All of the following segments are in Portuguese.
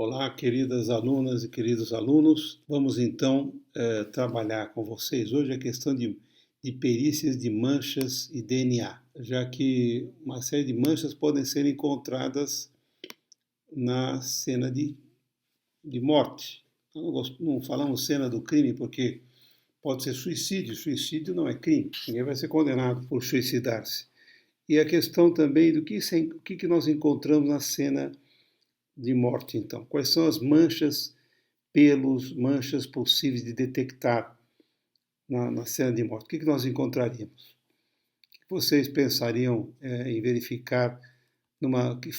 Olá, queridas alunas e queridos alunos. Vamos então trabalhar com vocês hoje a questão de perícias de manchas e DNA, já que uma série de manchas podem ser encontradas na cena de morte. Não falamos cena do crime porque pode ser suicídio. Suicídio não é crime. Ninguém vai ser condenado por suicidar-se. E a questão também do que nós encontramos na cena de morte, então. Quais são as manchas, pelos, manchas possíveis de detectar na cena de morte? O que nós encontraríamos? O que vocês pensariam em verificar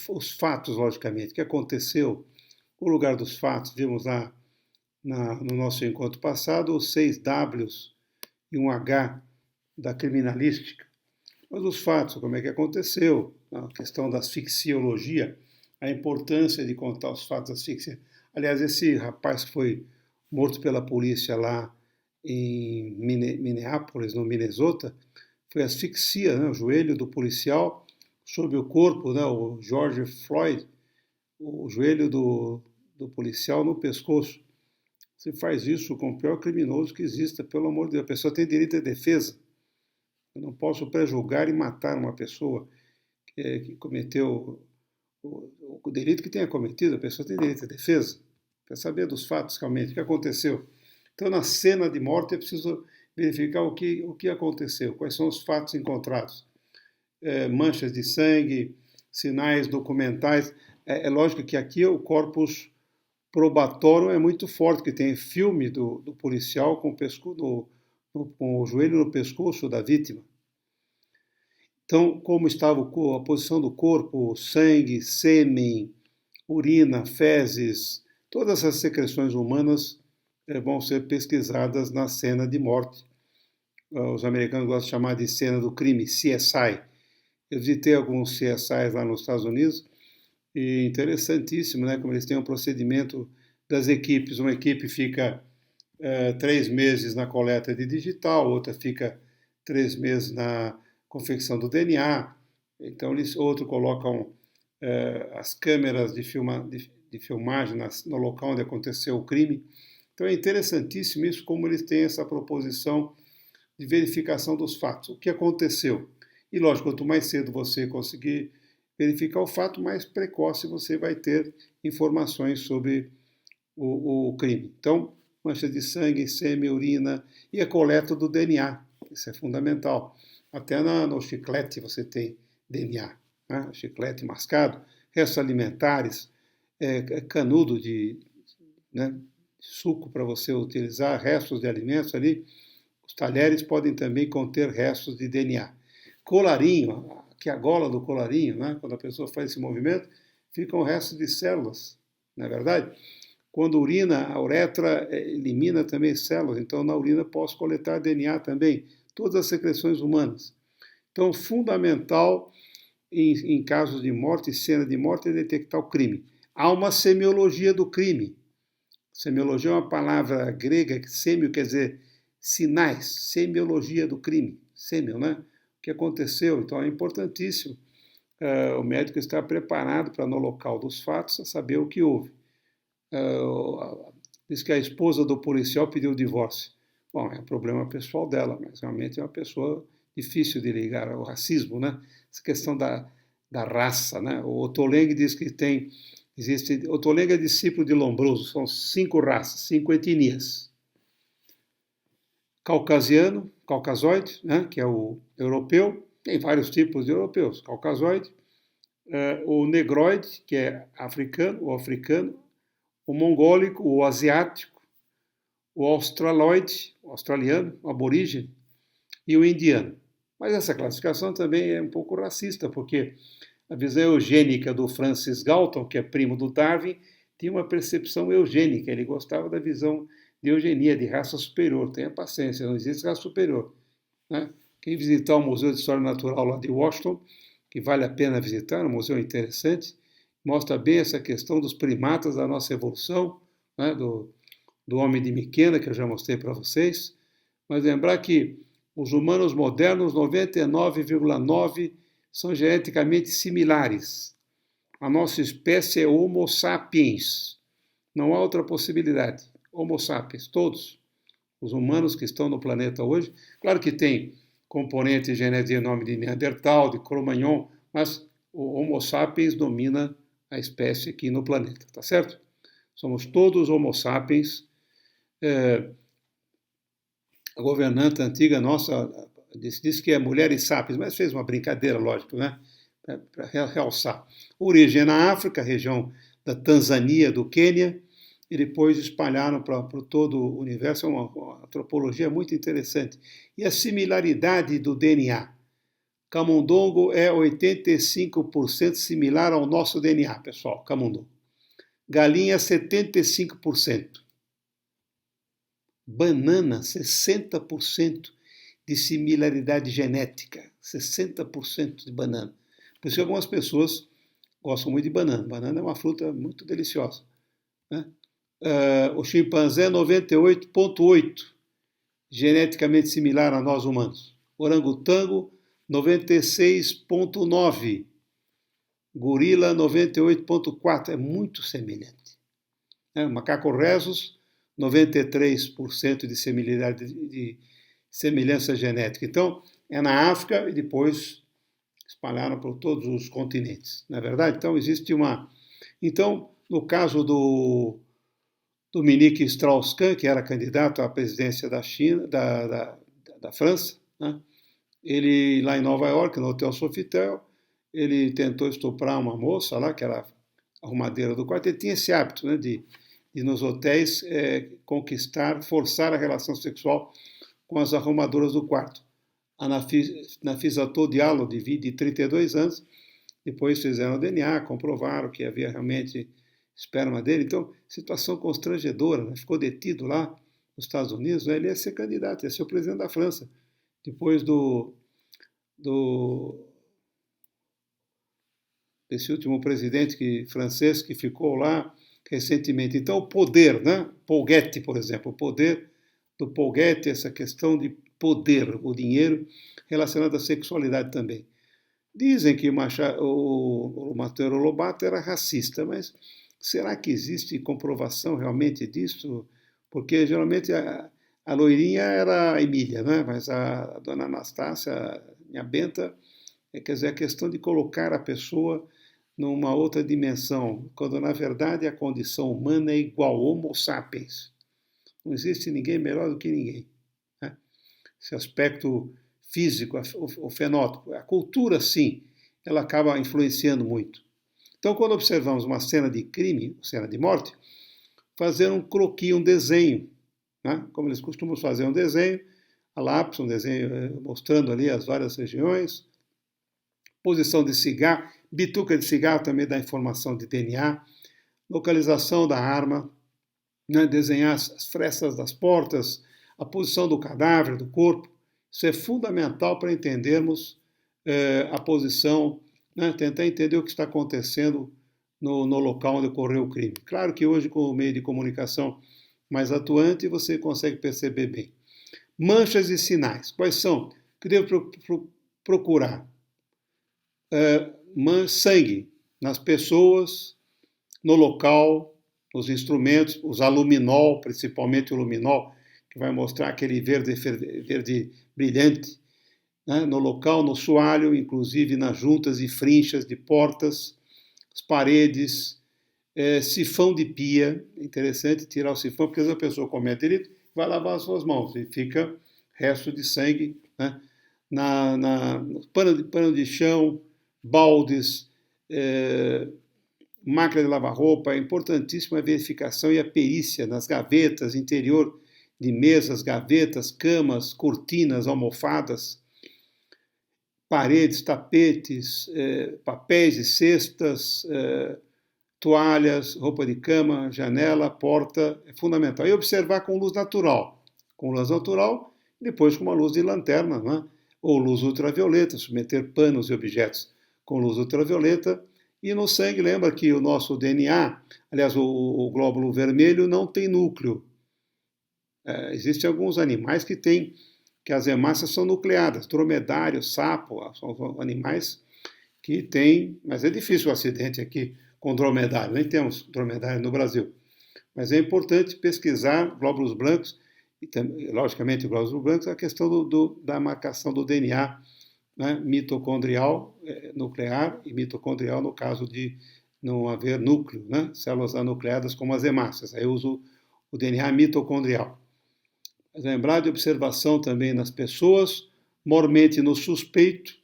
os fatos, logicamente, o que aconteceu, o lugar dos fatos? Vimos lá no nosso encontro passado os 6 Ws e um H da criminalística. Mas os fatos, como é que aconteceu, a questão da asfixiologia, a importância de contar os fatos da asfixia. Aliás, esse rapaz que foi morto pela polícia lá em Minneapolis, no Minnesota, foi asfixia, né? O joelho do policial sobre o corpo, né? O George Floyd, o joelho do policial no pescoço. Você faz isso com o pior criminoso que exista, pelo amor de Deus. A pessoa tem direito à defesa. Eu não posso pré-julgar e matar uma pessoa que cometeu o delito que tenha cometido. A pessoa tem direito à defesa, para saber dos fatos realmente, o que aconteceu. Então, na cena de morte, é preciso verificar o que aconteceu, quais são os fatos encontrados. Manchas de sangue, sinais documentais. É lógico que aqui o corpus probatório é muito forte, que tem filme do policial com o joelho no pescoço da vítima. Então, como estava a posição do corpo, sangue, sêmen, urina, fezes, todas as secreções humanas vão ser pesquisadas na cena de morte. Os americanos gostam de chamar de cena do crime, CSI. Eu visitei alguns CSIs lá nos Estados Unidos e interessantíssimo, né, como eles têm um procedimento das equipes. Uma equipe fica 3 meses na coleta de digital, outra fica 3 meses na confecção do DNA. Então, outros colocam as câmeras de filmagem no local onde aconteceu o crime. Então, é interessantíssimo isso, como eles têm essa proposição de verificação dos fatos. O que aconteceu? E, lógico, quanto mais cedo você conseguir verificar o fato, mais precoce você vai ter informações sobre o crime. Então, manchas de sangue, sêmen, urina e a coleta do DNA. Isso é fundamental. Até no chiclete você tem DNA, né? Chiclete mascado, restos alimentares, canudo né, suco para você utilizar, restos de alimentos ali. Os talheres podem também conter restos de DNA. Colarinho, que é a gola do colarinho, né? Quando a pessoa faz esse movimento, ficam restos de células, não é verdade? Quando urina, a uretra elimina também células, então na urina posso coletar DNA também, todas as secreções humanas. Então, fundamental em casos de morte, cena de morte, é detectar o crime. Há uma semiologia do crime. Semiologia é uma palavra grega, semio quer dizer sinais, semiologia do crime, semio, né? O que aconteceu, então é importantíssimo o médico estar preparado para, no local dos fatos, saber o que houve. Diz que a esposa do policial pediu o divórcio. Bom, é um problema pessoal dela, mas realmente é uma pessoa difícil de ligar ao racismo, né? Essa questão da raça, né? O Ottolenghi diz que Ottolenghi é discípulo de Lombroso, são 5 raças, 5 etnias. Caucasiano, caucasoide, né? Que é o europeu, tem vários tipos de europeus, caucasoide. O negroide, que é o africano, o mongólico, o asiático, o australoide, o australiano, o aborígene, e o indiano. Mas essa classificação também é um pouco racista, porque a visão eugênica do Francis Galton, que é primo do Darwin, tinha uma percepção eugênica, ele gostava da visão de eugenia, de raça superior. Tenha paciência, não existe raça superior, né? Quem visitar o Museu de História Natural lá de Washington, que vale a pena visitar, um museu interessante, mostra bem essa questão dos primatas da nossa evolução, né? do homem de Miquena, que eu já mostrei para vocês, mas lembrar que os humanos modernos, 99,9%, são geneticamente similares. A nossa espécie é Homo sapiens. Não há outra possibilidade. Homo sapiens, todos os humanos que estão no planeta hoje, claro que tem componente genético em nome de Neandertal, de Cro-Magnon, mas o Homo sapiens domina a espécie aqui no planeta, tá certo? Somos todos Homo sapiens. A governanta antiga nossa disse que é mulheres sapiens, mas fez uma brincadeira, lógico, né? Para realçar. Origem na África, região da Tanzânia, do Quênia, e depois espalharam para todo o universo. É uma antropologia muito interessante. E a similaridade do DNA. Camundongo é 85% similar ao nosso DNA, pessoal, camundongo. Galinha, 75%. Banana, 60% de similaridade genética. 60% de banana. Por isso que algumas pessoas gostam muito de banana. Banana é uma fruta muito deliciosa, né? O chimpanzé, 98,8%, geneticamente similar a nós humanos. Orangotango, 96,9%. Gorila, 98,4%. É muito semelhante. Macaco rhesus, 93% de semelhança genética. Então, é na África e depois espalharam por todos os continentes. Não é verdade? Então, existe uma... Então, no caso do Dominique Strauss-Kahn, que era candidato à presidência da China, da França, né? Ele, lá em Nova York, no Hotel Sofitel, ele tentou estuprar uma moça lá, que era arrumadeira do quarto. Ele tinha esse hábito, né, de nos hotéis conquistar, forçar a relação sexual com as arrumadoras do quarto. A Nafisa Diallo, de 32 anos, depois fizeram o DNA, comprovaram que havia realmente esperma dele. Então, situação constrangedora, né? Ficou detido lá nos Estados Unidos, né? Ele ia ser candidato, ia ser o presidente da França, depois desse último presidente francês que ficou lá recentemente. Então, o poder, né? Paul Getty, por exemplo, o poder do Paul Getty, essa questão de poder, o dinheiro, relacionado à sexualidade também. Dizem que o Monteiro Lobato era racista, mas será que existe comprovação realmente disso? Porque geralmente a loirinha era a Emília, né? Mas a dona Anastácia, minha benta, quer dizer, a questão de colocar a pessoa numa outra dimensão, quando na verdade a condição humana é igual, Homo sapiens. Não existe ninguém melhor do que ninguém, né? Esse aspecto físico, o fenótipo, a cultura, sim, ela acaba influenciando muito. Então, quando observamos uma cena de crime, cena de morte, fazer um croquis, um desenho, né? Como eles costumam fazer um desenho, a lápis, um desenho mostrando ali as várias regiões, posição de cigarro, bituca de cigarro também dá informação de DNA, localização da arma, né? Desenhar as frestas das portas, a posição do cadáver, do corpo. Isso é fundamental para entendermos a posição, né? Tentar entender o que está acontecendo no local onde ocorreu o crime. Claro que hoje, com o meio de comunicação mais atuante, você consegue perceber bem. Manchas e sinais. Quais são? Que devo procurar? Sangue nas pessoas, no local, nos instrumentos, usar luminol, principalmente o luminol, que vai mostrar aquele verde brilhante, né? No local, no soalho, inclusive nas juntas e frinchas de portas, as paredes, sifão de pia. É interessante tirar o sifão, porque se a pessoa comete delito, vai lavar as suas mãos e fica resto de sangue, né? Pano de chão, baldes, máquina de lavar roupa. É importantíssima a verificação e a perícia nas gavetas, interior de mesas, gavetas, camas, cortinas, almofadas, paredes, tapetes, papéis e cestas, toalhas, roupa de cama, janela, porta. É fundamental. E observar com luz natural. Com luz natural, depois com uma luz de lanterna, né? Ou luz ultravioleta, submeter panos e objetos com luz ultravioleta. E no sangue, lembra que o nosso DNA, aliás, o glóbulo vermelho não tem núcleo. Existem alguns animais que as hemácias são nucleadas, dromedário, sapo, são animais que têm, mas é difícil o acidente aqui com dromedário, nem temos dromedário no Brasil. Mas é importante pesquisar glóbulos brancos, e logicamente glóbulos brancos, a questão da marcação do DNA, né, mitocondrial nuclear e mitocondrial no caso de não haver núcleo, né, células anucleadas como as hemácias. Aí eu uso o DNA mitocondrial. Mas lembrar de observação também nas pessoas, mormente no suspeito,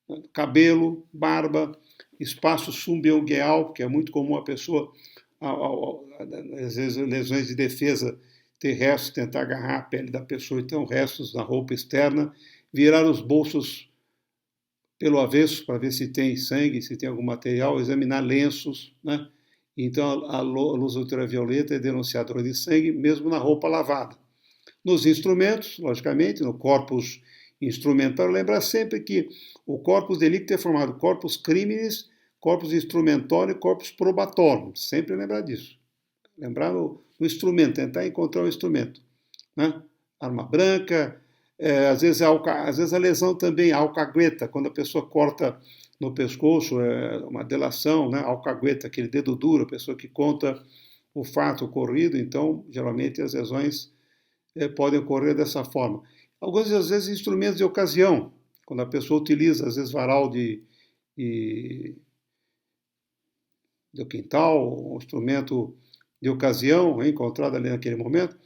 né, cabelo, barba, espaço subungueal, que é muito comum a pessoa, às vezes lesões de defesa, ter restos, tentar agarrar a pele da pessoa, então restos na roupa externa, virar os bolsos pelo avesso para ver se tem sangue, se tem algum material, examinar lenços, né? Então a luz ultravioleta é denunciadora de sangue, mesmo na roupa lavada. Nos instrumentos, logicamente, no corpus instrumental, lembrar sempre que o corpus delicti é formado corpus criminis, corpus instrumentorum e corpus probatorum. Sempre lembrar disso. Lembrar no instrumento, tentar encontrar o instrumento, né? Arma branca, às vezes a lesão também, a alcagueta, quando a pessoa corta no pescoço, uma delação, né? Alcagueta, aquele dedo duro, a pessoa que conta o fato ocorrido, então, geralmente as lesões podem ocorrer dessa forma. Algumas às vezes instrumentos de ocasião, quando a pessoa utiliza, às vezes, varal do quintal, um instrumento de ocasião, encontrado ali naquele momento.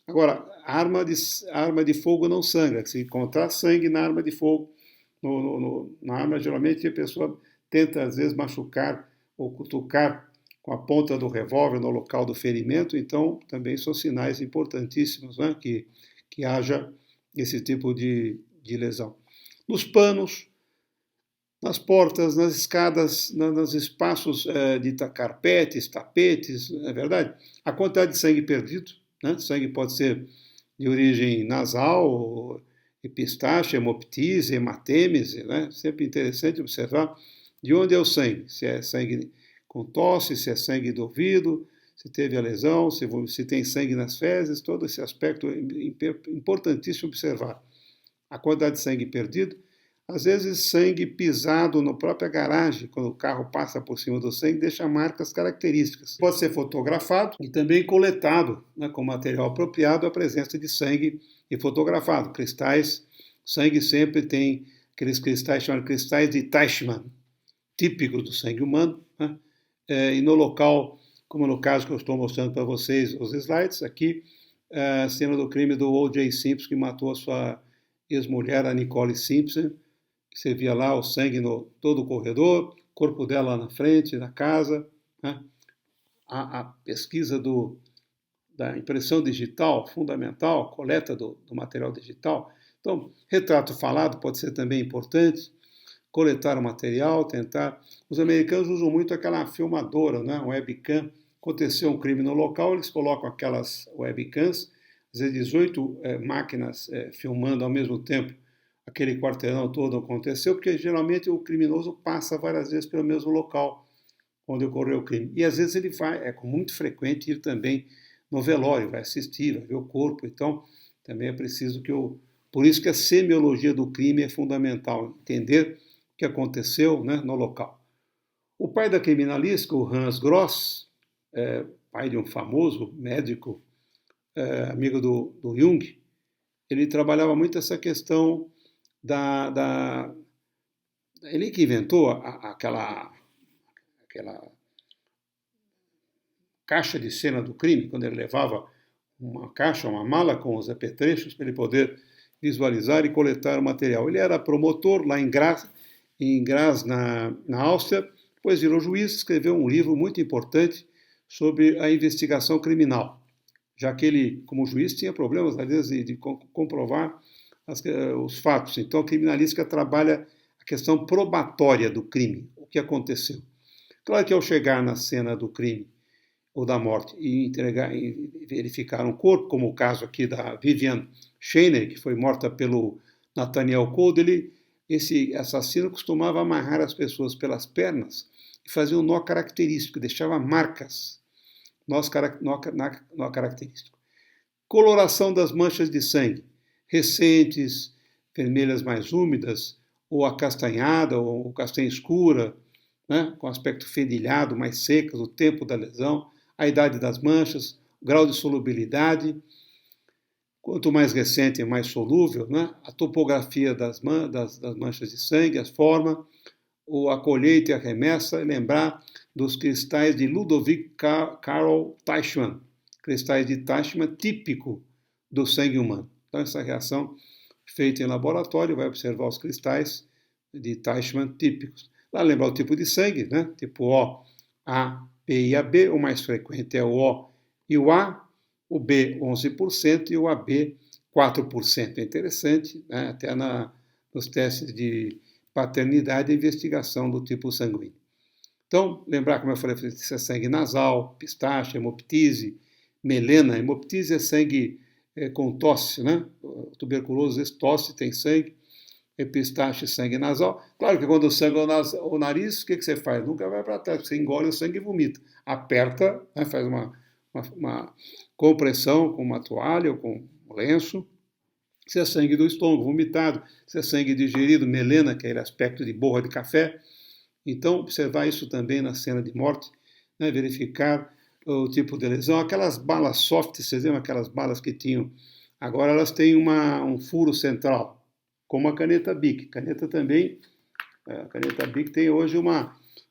Agora, a arma de fogo não sangra. Se encontrar sangue na arma de fogo, na arma, geralmente a pessoa tenta, às vezes, machucar ou cutucar com a ponta do revólver no local do ferimento, então também são sinais importantíssimos, né, que haja esse tipo de lesão. Nos panos, nas portas, nas escadas, nos espaços de carpetes, tapetes, não é verdade? A quantidade de sangue perdido, né? Sangue pode ser de origem nasal, epistaxe, hemoptise, hematêmese, né? Sempre interessante observar de onde é o sangue, se é sangue com tosse, se é sangue do ouvido, se teve a lesão, se tem sangue nas fezes, todo esse aspecto é importantíssimo observar. A quantidade de sangue perdido, às vezes sangue pisado na própria garagem, quando o carro passa por cima do sangue, deixa marcas características. Pode ser fotografado e também coletado, né, com material apropriado, a presença de sangue e fotografado. Cristais, sangue sempre tem aqueles cristais chamados cristais de Teichmann, típicos do sangue humano, né? E no local, como no caso que eu estou mostrando para vocês, os slides, aqui, a cena do crime do O.J. Simpson, que matou a sua ex-mulher, a Nicole Simpson. Você via lá o sangue no todo o corredor, corpo dela lá na frente, na casa, né? A pesquisa da impressão digital, fundamental, coleta do material digital. Então, retrato falado pode ser também importante, coletar o material, tentar. Os americanos usam muito aquela filmadora, né? Webcam. Aconteceu um crime no local, eles colocam aquelas webcams, às vezes 18 máquinas filmando ao mesmo tempo aquele quarteirão todo aconteceu, porque geralmente o criminoso passa várias vezes pelo mesmo local onde ocorreu o crime. E às vezes ele vai, é muito frequente ir também no velório, vai assistir, vai ver o corpo, então também é preciso por isso que a semiologia do crime é fundamental, entender o que aconteceu, né, no local. O pai da criminalística, o Hans Gross, pai de um famoso médico, amigo do Jung, ele trabalhava muito essa questão ele que inventou aquela caixa de cena do crime, quando ele levava uma caixa, uma mala com os apetrechos para ele poder visualizar e coletar o material. Ele era promotor lá em Graz, na Áustria, depois virou juiz, escreveu um livro muito importante sobre a investigação criminal, já que ele, como juiz, tinha problemas, às vezes, de comprovar os fatos. Então, a criminalística trabalha a questão probatória do crime, o que aconteceu. Claro que ao chegar na cena do crime ou da morte e verificar um corpo, como o caso aqui da Vivian Scheiner, que foi morta pelo Nathaniel Cole, esse assassino costumava amarrar as pessoas pelas pernas e fazia um nó característico, deixava marcas, nó característico. Coloração das manchas de sangue, recentes, vermelhas mais úmidas, ou acastanhada, ou castanha escura, né, com aspecto fendilhado, mais secas, o tempo da lesão, a idade das manchas, o grau de solubilidade, quanto mais recente, mais solúvel, né? A topografia das manchas de sangue, as formas, a colheita e a remessa, e lembrar dos cristais de Ludovic Carl Teichmann, cristais de Teichmann típico do sangue humano. Então, essa reação feita em laboratório vai observar os cristais de Teichmann típicos. Lá lembrar o tipo de sangue, né? Tipo O, A, P e AB, o mais frequente é o O e o A, o B 11% e o AB 4%. É interessante, né? Até nos testes de paternidade e investigação do tipo sanguíneo. Então, lembrar, como eu falei, se é sangue nasal, pistache, hemoptise, melena. Hemoptise é sangue com tosse, né? Tuberculoso, tosse, tem sangue. Pistache, sangue nasal. Claro que quando sangra o nariz, o que você faz? Nunca vai para trás, você engole o sangue e vomita. Aperta, né? Faz uma compressão com uma toalha ou com um lenço. Se é sangue do estômago, vomitado. Se é sangue digerido, melena, que é aquele aspecto de borra de café. Então, observar isso também na cena de morte, né? Verificar o tipo de lesão. Aquelas balas soft, vocês lembram aquelas balas que tinham? Agora elas têm um furo central, como a caneta Bic. Caneta também, a caneta Bic tem hoje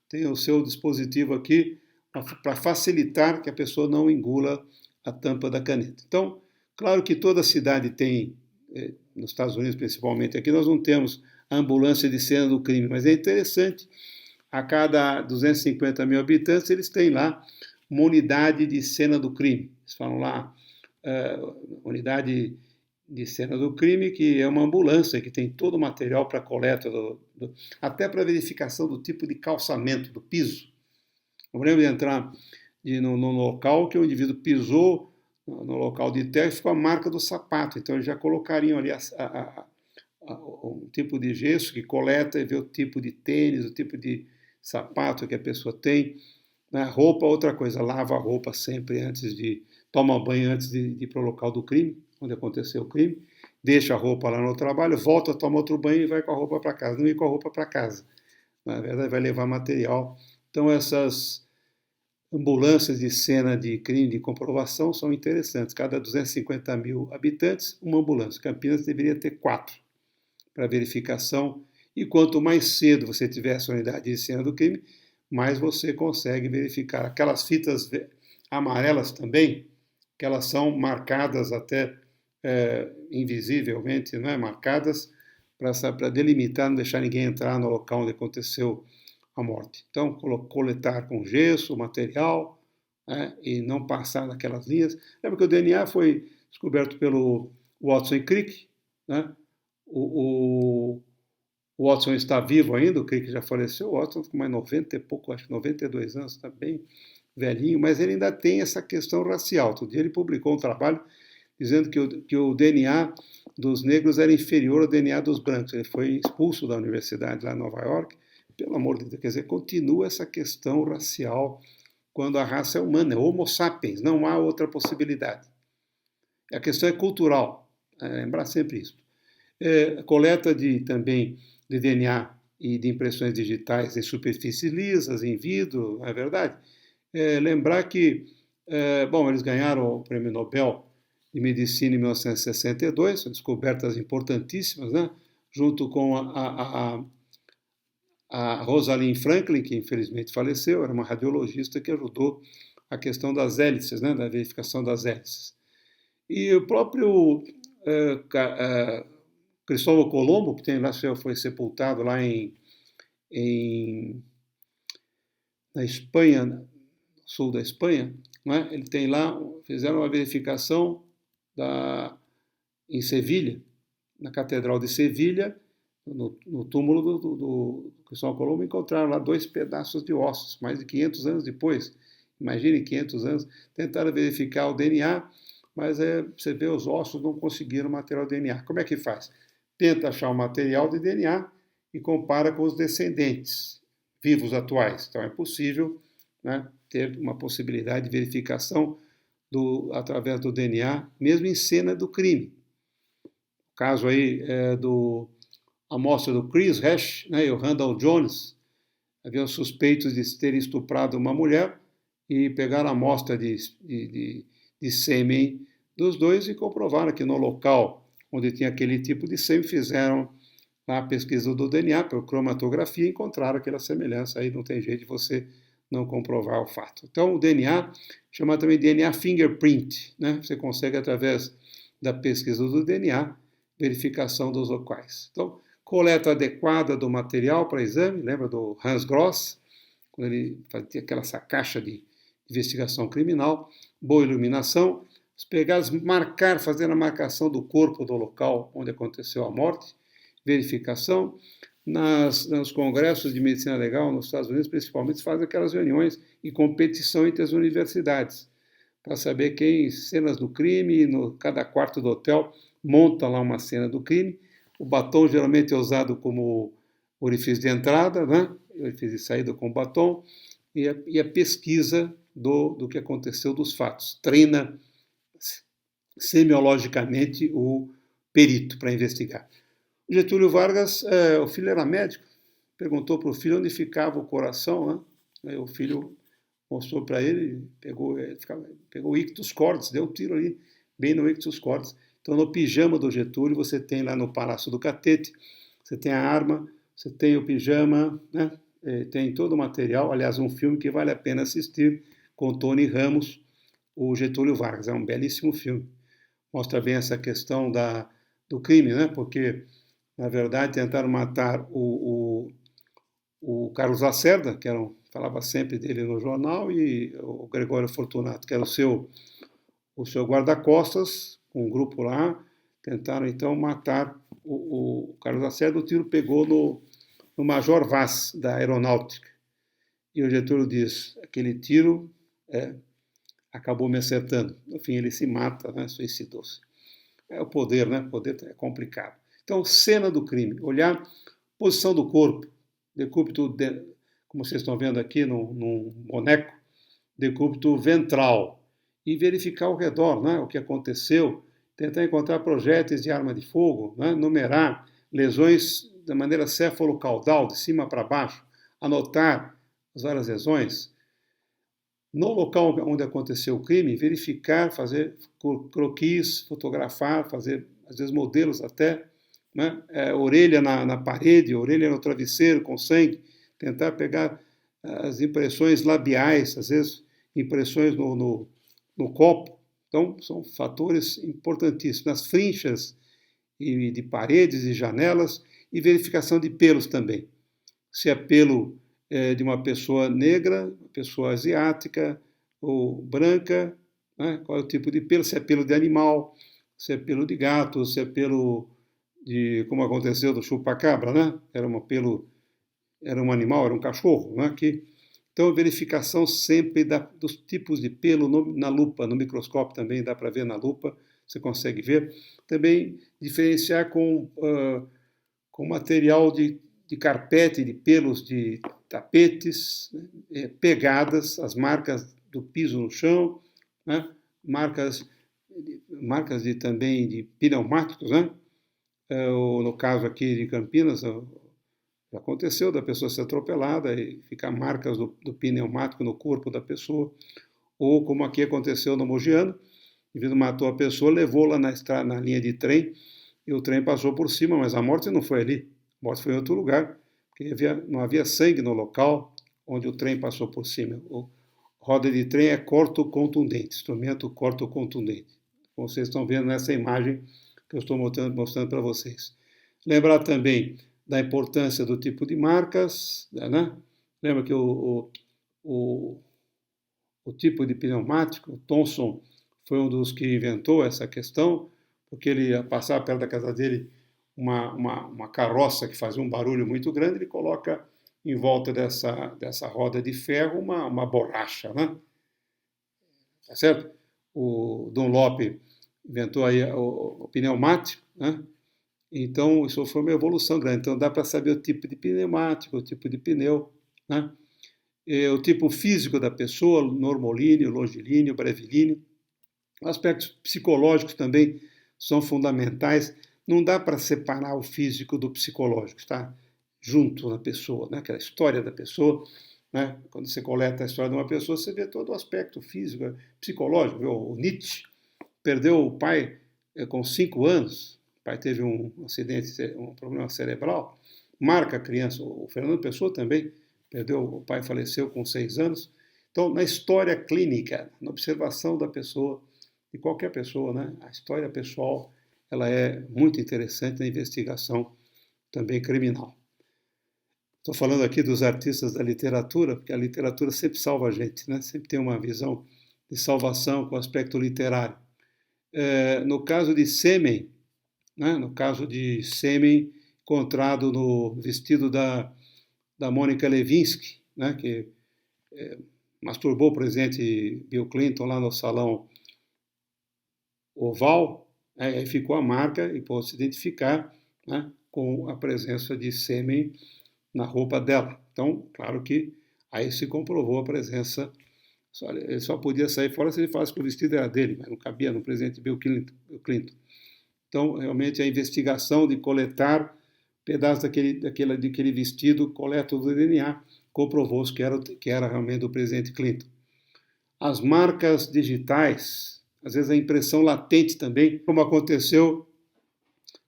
tem o seu dispositivo aqui para facilitar que a pessoa não engula a tampa da caneta. Então, claro que toda cidade tem, nos Estados Unidos principalmente, aqui nós não temos a ambulância de cena do crime, mas é interessante, a cada 250 mil habitantes eles têm lá uma unidade de cena do crime. Eles falam lá, unidade de cena do crime, que é uma ambulância que tem todo o material para coleta, até para verificação do tipo de calçamento do piso. Eu lembro de entrar no local que o indivíduo pisou, no local de terra, e ficou a marca do sapato. Então, eles já colocariam ali um tipo de gesso que coleta e vê o tipo de tênis, o tipo de sapato que a pessoa tem. Na roupa, outra coisa, lava a roupa sempre toma banho antes de ir para o local do crime, onde aconteceu o crime, deixa a roupa lá no trabalho, volta, toma outro banho e vai com a roupa para casa. Não ir com a roupa para casa. Na verdade, vai levar material. Então, essas ambulâncias de cena de crime de comprovação são interessantes. Cada 250 mil habitantes, uma ambulância. Campinas deveria ter 4 para verificação. E quanto mais cedo você tiver essa unidade de cena do crime, mais você consegue verificar. Aquelas fitas amarelas também, que elas são marcadas até invisivelmente, não é? Marcadas para delimitar, não deixar ninguém entrar no local onde aconteceu a morte. Então, coletar com gesso, material, né? E não passar naquelas linhas. Lembra que o DNA foi descoberto pelo Watson e Crick, né? O Watson está vivo ainda, o Crick já faleceu, o Watson com mais 90 e pouco, acho que 92 anos, está bem velhinho, mas ele ainda tem essa questão racial. Outro dia ele publicou um trabalho dizendo que o DNA dos negros era inferior ao DNA dos brancos. Ele foi expulso da universidade lá em Nova York. Pelo amor de Deus, quer dizer, continua essa questão racial quando a raça é humana, é Homo sapiens, não há outra possibilidade. A questão é cultural, lembrar sempre isso. Coleta também de DNA e de impressões digitais em superfícies lisas, em vidro, não é verdade? Lembrar que, eles ganharam o Prêmio Nobel de Medicina em 1962, são descobertas importantíssimas, né? Junto com a Rosalind Franklin, que infelizmente faleceu, era uma radiologista que ajudou a questão das hélices, né? Da verificação das hélices. E o próprio Cristóvão Colombo, que foi sepultado lá na Espanha, no sul da Espanha, né? Ele tem lá, fizeram uma verificação em Sevilha, na Catedral de Sevilha, no túmulo do Cristóvão Colombo, encontraram lá 2 pedaços de ossos, mais de 500 anos depois. Imagine 500 anos, tentaram verificar o DNA, mas você vê, os ossos não conseguiram material DNA. Como é que faz? Tenta achar o material de DNA e compara com os descendentes vivos atuais. Então é possível, né, ter uma possibilidade de verificação através do DNA, mesmo em cena do crime. O caso aí a amostra do Chris Hash, né, e o Randall Jones, haviam suspeitos de terem estuprado uma mulher e pegaram a amostra de sêmen dos dois e comprovaram que no local onde tinha aquele tipo de sêmen fizeram a pesquisa do DNA por cromatografia e encontraram aquela semelhança. Aí não tem jeito de você não comprovar o fato. Então, o DNA chama também DNA fingerprint, né? Você consegue, através da pesquisa do DNA, verificação dos locais. Então, coleta adequada do material para exame, lembra do Hans Gross, quando ele fazia aquela essa caixa de investigação criminal, boa iluminação, marcar, fazer a marcação do corpo do local onde aconteceu a morte, verificação. Nos congressos de medicina legal nos Estados Unidos, principalmente, fazem aquelas reuniões e competição entre as universidades, para saber quem, cenas do crime, cada quarto do hotel, monta lá uma cena do crime. O batom geralmente é usado como orifício de entrada, né? Orifício de saída com batom, e a pesquisa do que aconteceu, dos fatos. Treina semiologicamente o perito para investigar. O Getúlio Vargas, o filho era médico, perguntou para o filho onde ficava o coração, né? Aí o filho mostrou para ele, pegou o ictus cordis, deu um tiro ali, bem no ictus cordis. Então, no pijama do Getúlio, você tem lá no Palácio do Catete, você tem a arma, você tem o pijama, né? Tem todo o material, aliás, um filme que vale a pena assistir, com Tony Ramos, o Getúlio Vargas. É um belíssimo filme. Mostra bem essa questão do crime, né? Porque, na verdade, tentaram matar o Carlos Lacerda, que falava sempre dele no jornal, e o Gregório Fortunato, que era o seu guarda-costas, com um grupo lá, tentaram então matar o Carlos Lacerda. O tiro pegou no Major Vaz, da Aeronáutica. E o Getúlio diz, aquele tiro acabou me acertando. No fim, ele se mata, né? Suicidou-se. É o poder, né? O poder é complicado. Então, cena do crime, olhar posição do corpo, decúbito, como vocês estão vendo aqui no boneco, decúbito ventral, e verificar ao redor, né, o que aconteceu, tentar encontrar projéteis de arma de fogo, né, numerar lesões da maneira céfalo-caudal, de cima para baixo, anotar as várias lesões. No local onde aconteceu o crime, verificar, fazer croquis, fotografar, fazer, às vezes, modelos até, né? Orelha na parede, orelha no travesseiro com sangue, tentar pegar as impressões labiais, às vezes impressões no copo. Então, são fatores importantíssimos. Nas frinchas de paredes e janelas, e verificação de pelos também. Se é pelo de uma pessoa negra, pessoa asiática ou branca, né? Qual é o tipo de pelo, se é pelo de animal, se é pelo de gato, se é pelo como aconteceu do chupacabra, né? Era um animal, era um cachorro, né? Então, verificação sempre dos tipos de pelo na lupa, no microscópio também dá para ver na lupa, você consegue ver. Também diferenciar com material de carpete, de pelos de tapetes, né? Pegadas, as marcas do piso no chão, né? marcas também de pneumáticos, né? No caso aqui de Campinas, aconteceu da pessoa ser atropelada e ficar marcas do pneumático no corpo da pessoa, ou como aqui aconteceu no Mogiano, o indivíduo matou a pessoa, levou lá na linha de trem, e o trem passou por cima, mas a morte não foi ali, a morte foi em outro lugar, porque não havia sangue no local onde o trem passou por cima. Roda de trem é corto-contundente, instrumento corto-contundente, como vocês estão vendo nessa imagem que eu estou mostrando para vocês. Lembrar também da importância do tipo de marcas, né? Lembra que o tipo de pneumático, o Thomson foi um dos que inventou essa questão, porque ele ia passar perto da casa dele uma carroça que fazia um barulho muito grande, ele coloca em volta dessa roda de ferro uma borracha, né? Tá certo? O Dunlop inventou aí o pneumático, né? Então, isso foi uma evolução grande. Então, dá para saber o tipo de pneumático, o tipo de pneu, né? O tipo físico da pessoa, normolíneo, longilíneo, brevilíneo. Aspectos psicológicos também são fundamentais. Não dá para separar o físico do psicológico, está junto na pessoa, né? Aquela história da pessoa, né? Quando você coleta a história de uma pessoa, você vê todo o aspecto físico, psicológico. O Nietzsche perdeu o pai com 5 anos, o pai teve um acidente, um problema cerebral, marca a criança. O Fernando Pessoa também perdeu, o pai faleceu com 6 anos. Então, na história clínica, na observação da pessoa, de qualquer pessoa, né? A história pessoal, ela é muito interessante na investigação também criminal. Estou falando aqui dos artistas da literatura, porque a literatura sempre salva a gente, né? Sempre tem uma visão de salvação com o aspecto literário. No caso de sêmen, né? No caso de sêmen encontrado no vestido da Mônica Lewinsky, né? Que masturbou o presidente Bill Clinton lá no salão Oval, aí ficou a marca e pôde se identificar, né, com a presença de sêmen na roupa dela. Então, claro que aí se comprovou a presença. Ele só podia sair fora se ele falasse que o vestido era dele, mas não cabia no presidente Bill Clinton. Então, realmente, a investigação de coletar pedaços daquele vestido, coleta do DNA, comprovou-se que era realmente do presidente Clinton. As marcas digitais, às vezes a impressão latente também, como aconteceu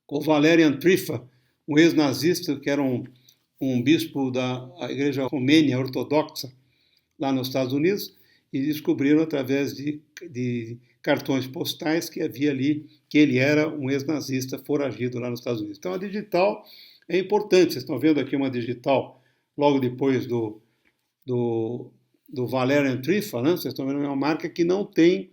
com Valerian Trifa, um ex-nazista que era um bispo da igreja romênia ortodoxa lá nos Estados Unidos, e descobriram através de cartões postais que havia ali que ele era um ex-nazista foragido lá nos Estados Unidos. Então a digital é importante. Vocês estão vendo aqui uma digital logo depois do Valerian Trifa, né? Vocês estão vendo uma marca que não tem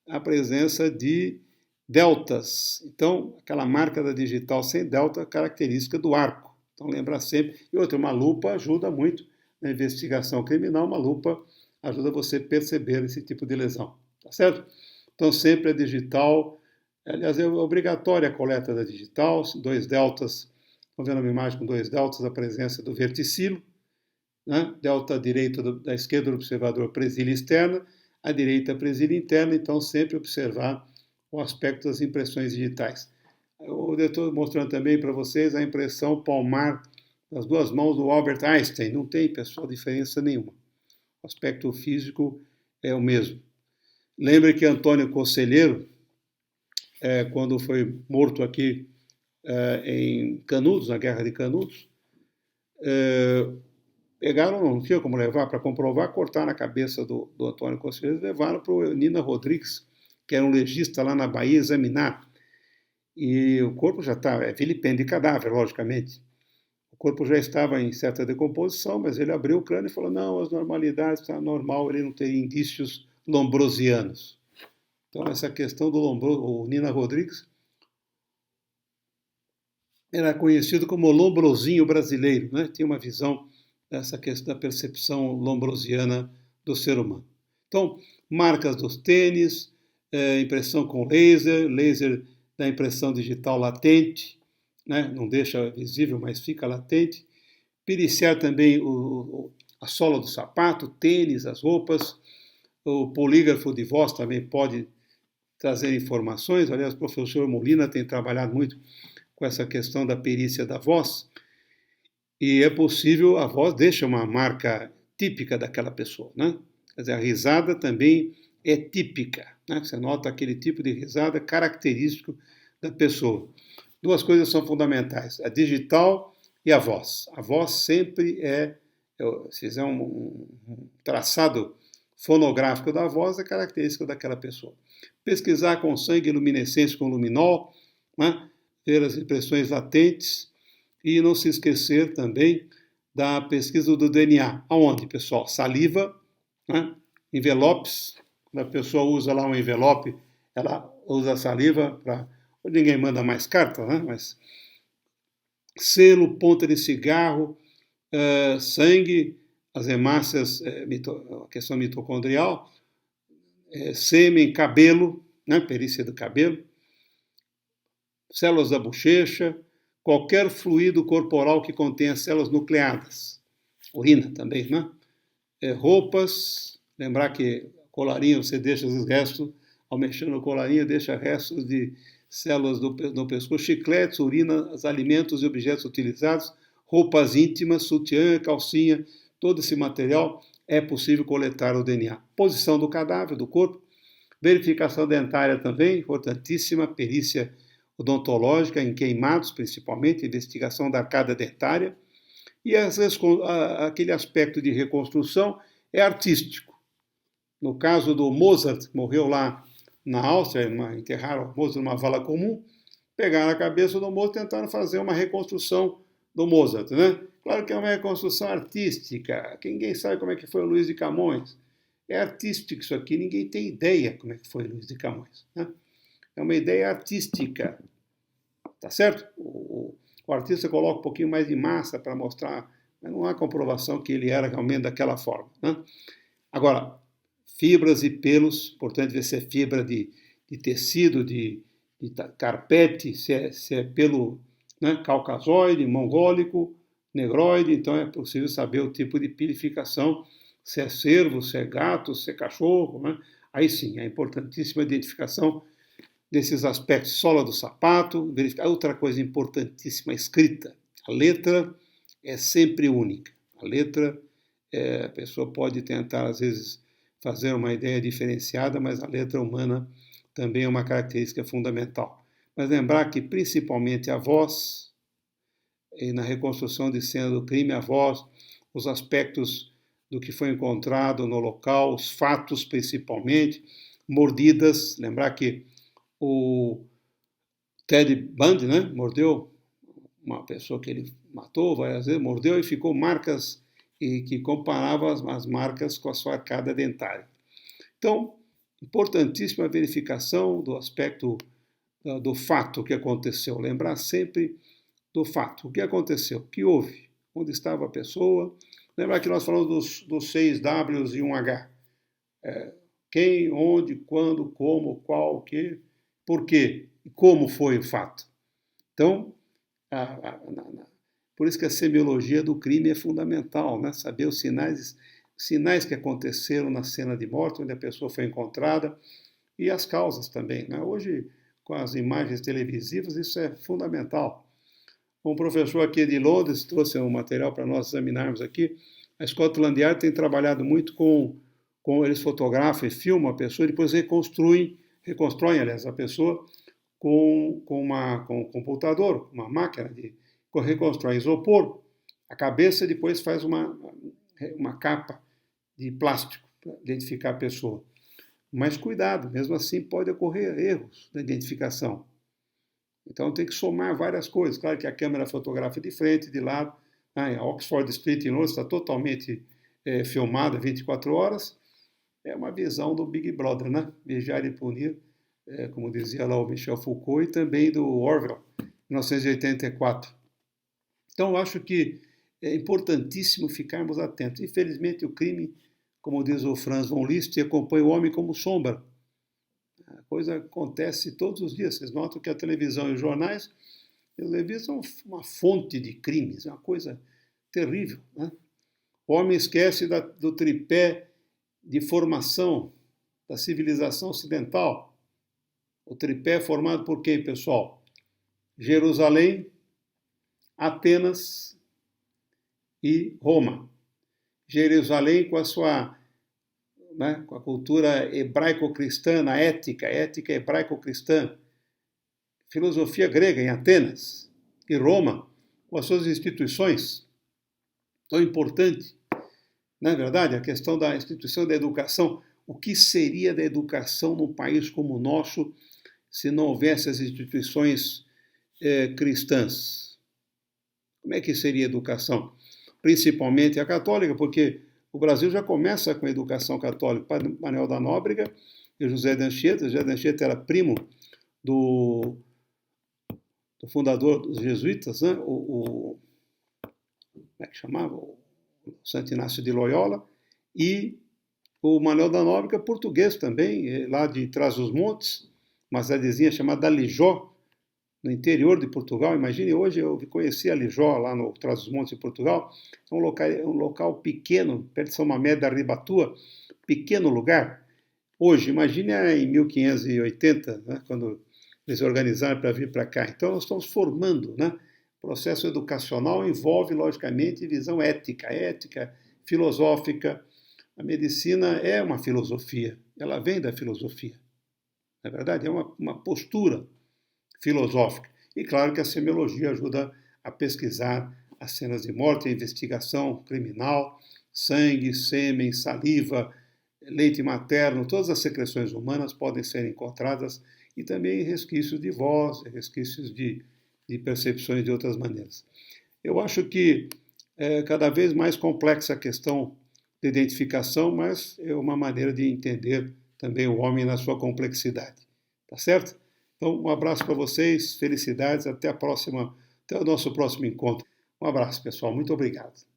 a presença de deltas. Então, aquela marca da digital sem delta é característica do arco. Então, lembra sempre. E outra, uma lupa ajuda muito na investigação criminal, uma lupa ajuda você a perceber esse tipo de lesão. Tá certo? Então, sempre a digital, aliás, é obrigatória a coleta da digital, 2 deltas, estão vendo uma imagem com 2 deltas, a presença do verticilo, né? Delta direito da esquerda do observador, presilha externa, à direita a presilha interna, então sempre observar o aspecto das impressões digitais. Eu estou mostrando também para vocês a impressão palmar das 2 mãos do Albert Einstein, não tem, pessoal, diferença nenhuma. O aspecto físico é o mesmo. Lembre que Antônio Conselheiro, quando foi morto aqui em Canudos, na Guerra de Canudos, pegaram, não tinha como levar, para comprovar, cortaram a cabeça do Antônio Conselheiro e levaram para o Nina Rodrigues, que era um legista lá na Bahia, examinar. E o corpo já estava, vilipêndio de cadáver, logicamente. O corpo já estava em certa decomposição, mas ele abriu o crânio e falou, não, as normalidades, está normal, ele não teria indícios lombrosianos. Então, essa questão do o Nina Rodrigues era conhecido como lombrosinho brasileiro, né? Tinha uma visão dessa questão da percepção lombrosiana do ser humano. Então, marcas dos tênis, impressão com laser da impressão digital latente, né? Não deixa visível, mas fica latente. Periciar também a sola do sapato, tênis, as roupas. O polígrafo de voz também pode trazer informações. Aliás, o professor Molina tem trabalhado muito com essa questão da perícia da voz. E é possível, a voz deixa uma marca típica daquela pessoa, né? Quer dizer, a risada também é típica, né? Você nota aquele tipo de risada característico da pessoa. 2 coisas são fundamentais, a digital e a voz. A voz sempre se fizer um traçado fonográfico da voz, é característica daquela pessoa. Pesquisar com sangue e luminescência com luminol, né? Ver as impressões latentes e não se esquecer também da pesquisa do DNA. Aonde, pessoal? Saliva, né? Envelopes. Quando a pessoa usa lá um envelope, ela usa a saliva para... Ninguém manda mais carta, né? Mas selo, ponta de cigarro, sangue, as hemácias, a questão mitocondrial, sêmen, cabelo, né? Perícia do cabelo, células da bochecha, qualquer fluido corporal que contenha células nucleadas, urina também, né? Roupas, lembrar que colarinho você deixa os restos, ao mexer no colarinho deixa restos de células no pescoço, chicletes, urina, alimentos e objetos utilizados, roupas íntimas, sutiã, calcinha, todo esse material é possível coletar o DNA. Posição do cadáver, do corpo, verificação dentária também, importantíssima, perícia odontológica em queimados, principalmente, investigação da arcada dentária, e aquele aspecto de reconstrução é artístico. No caso do Mozart, que morreu lá na Áustria, enterraram o Mozart numa vala comum, pegaram a cabeça do Mozart e tentaram fazer uma reconstrução do Mozart, né? Claro que é uma reconstrução artística, que ninguém sabe como é que foi o Luiz de Camões. É artístico isso aqui, ninguém tem ideia como é que foi o Luiz de Camões, né? É uma ideia artística, tá certo? O artista coloca um pouquinho mais de massa para mostrar, mas não há comprovação que ele era realmente daquela forma, né? Agora, fibras e pelos, importante ver se é fibra de tecido, de carpete, se é pelo, né, caucasoide, mongólico, negroide, então é possível saber o tipo de pilificação, se é cervo, se é gato, se é cachorro, né? Aí sim, é importantíssima a identificação desses aspectos, sola do sapato, verificar. Outra coisa importantíssima, a escrita. A letra é sempre única. A letra, a pessoa pode tentar, às vezes, fazer uma ideia diferenciada, mas a letra humana também é uma característica fundamental. Mas lembrar que, principalmente, a voz, e na reconstrução de cena do crime, a voz, os aspectos do que foi encontrado no local, os fatos, principalmente, mordidas. Lembrar que o Ted Bundy, né, mordeu uma pessoa que ele matou várias vezes, mordeu e ficou marcas e que comparava as marcas com a sua arcada dentária. Então, importantíssima a verificação do aspecto do fato que aconteceu. Lembrar sempre do fato. O que aconteceu? O que houve? Onde estava a pessoa? Lembrar que nós falamos dos 6 Ws e 1 H. Quem, onde, quando, como, qual, o que, por quê e como foi o fato. Então, por isso que a semiologia do crime é fundamental, né? Saber os sinais que aconteceram na cena de morte, onde a pessoa foi encontrada, e as causas também, né? Hoje, com as imagens televisivas, isso é fundamental. Um professor aqui de Londres trouxe um material para nós examinarmos aqui. A Scotland Yard tem trabalhado muito com eles fotografam e filmam a pessoa e depois reconstroem, aliás, a pessoa com um computador, uma máquina de reconstrói isopor, a cabeça, depois faz uma capa de plástico para identificar a pessoa. Mas cuidado, mesmo assim pode ocorrer erros na identificação. Então tem que somar várias coisas. Claro que a câmera fotografa de frente, de lado. A Oxford Street em Londres está totalmente filmada 24 horas. É uma visão do Big Brother, né? Vigiar e punir, como dizia lá o Michel Foucault, e também do Orwell, 1984. Então eu acho que é importantíssimo ficarmos atentos. Infelizmente o crime, como diz o Franz von Liszt, acompanha o homem como sombra. A coisa acontece todos os dias. Vocês notam que a televisão e os jornais são uma fonte de crimes, é uma coisa terrível, né? O homem esquece do tripé de formação da civilização ocidental. O tripé é formado por quem, pessoal? Jerusalém, Atenas e Roma. Jerusalém com a sua, né, com a cultura hebraico-cristã, a ética hebraico-cristã, filosofia grega em Atenas e Roma com as suas instituições tão importante, não é verdade? A questão da instituição da educação. O que seria da educação num país como o nosso se não houvesse as instituições cristãs? Como é que seria a educação? Principalmente a católica, porque o Brasil já começa com a educação católica. Padre Manuel da Nóbrega e José de Anchieta. José de Anchieta era primo do fundador dos jesuítas, né? Como é que chamava? O Santo Inácio de Loyola, e o Manuel da Nóbrega, português também, lá de Trás-os-Montes, uma cidadezinha chamada Alijó, no interior de Portugal. Imagine, hoje eu conheci Alijó, lá no Trás-os-Montes de Portugal, é um local pequeno, perto de São Mamede da Ribatua, pequeno lugar. Hoje, imagine em 1580, né, quando eles se organizaram para vir para cá. Então, nós estamos formando, né? O processo educacional envolve, logicamente, visão ética, filosófica. A medicina é uma filosofia, ela vem da filosofia. Na verdade, é uma postura filosófica. E claro que a semiologia ajuda a pesquisar as cenas de morte, a investigação criminal, sangue, sêmen, saliva, leite materno, todas as secreções humanas podem ser encontradas e também resquícios de voz, resquícios de percepções de outras maneiras. Eu acho que é cada vez mais complexa a questão de identificação, mas é uma maneira de entender também o homem na sua complexidade. Tá certo? Então, um abraço para vocês, felicidades, até a próxima, até o nosso próximo encontro. Um abraço, pessoal, muito obrigado.